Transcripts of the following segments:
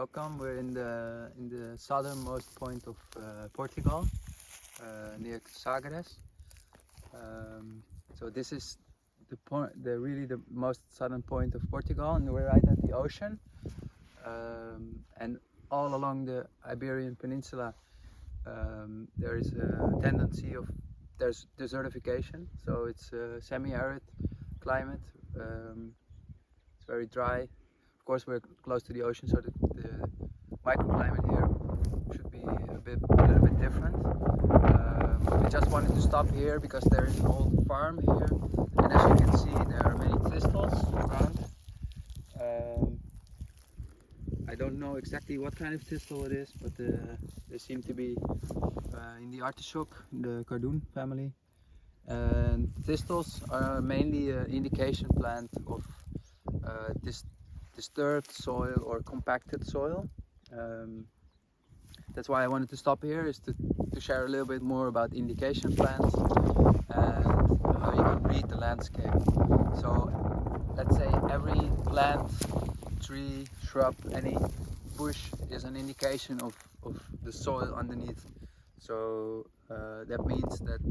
Welcome. We're in the southernmost point of Portugal, near Sagres. So this is the point, really the most southern point of Portugal, and we're right at the ocean. And all along the Iberian Peninsula, there is a tendency of there's desertification. So it's a semi-arid climate. It's very dry. Of course, we're close to the ocean, so the microclimate here should be a little bit different. We just wanted to stop here because there is an old farm here, and as you can see, there are many thistles around. I don't know exactly what kind of thistle it is, but they seem to be in the artichoke, the cardoon family. And thistles are mainly an indication plant of this disturbed soil or compacted soil. That's why I wanted to stop here, is to share a little bit more about indication plants and how you can read the landscape. So let's say every plant, tree, shrub, any bush is an indication of the soil underneath. So that means that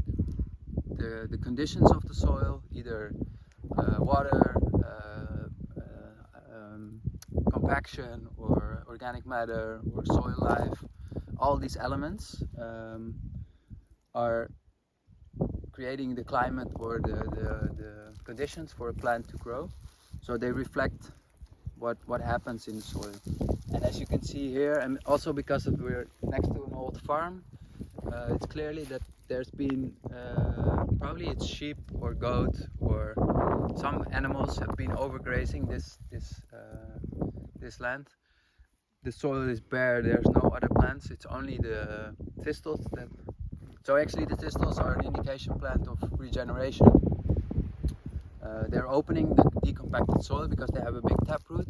the conditions of the soil, either water, compaction or organic matter or soil life, all these elements are creating the climate or the conditions for a plant to grow. So they reflect what happens in the soil. And as you can see here, and also because we're next to an old farm, it's clearly that there's been probably it's sheep or goat or some animals have been overgrazing this land. The soil is bare, there's no other plants, it's only the thistles so actually the thistles are an indication plant of regeneration. They're opening the decompacted soil because they have a big taproot,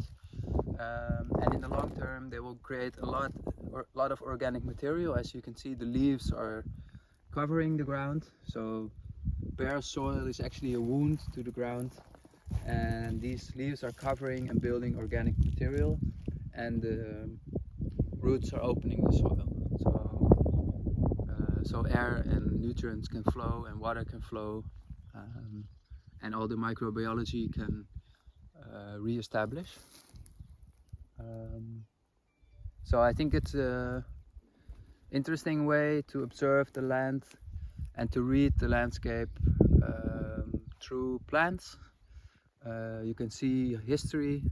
and in the long term they will create a lot of organic material. As you can see, the leaves are covering the ground, so bare soil is actually a wound to the ground, and these leaves are covering and building organic material, and the roots are opening the soil, so air and nutrients can flow and water can flow, and all the microbiology can re-establish. So I think it's an interesting way to observe the land and to read the landscape through plants. You can see history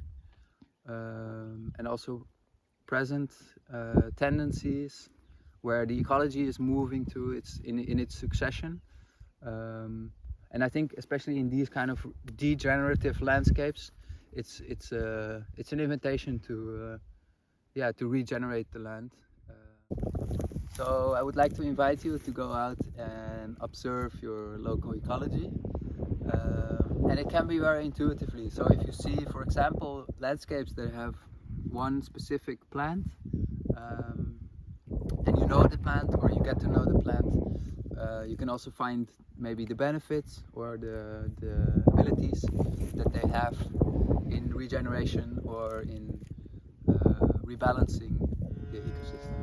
and also present tendencies where the ecology is moving to in its succession. And I think especially in these kind of degenerative landscapes, it's an invitation to regenerate the land. So I would like to invite you to go out and observe your local ecology, and it can be very intuitively. So if you see, for example, landscapes that have one specific plant, and you know the plant or you get to know the plant, you can also find maybe the benefits or the abilities that they have in regeneration or in rebalancing the ecosystem.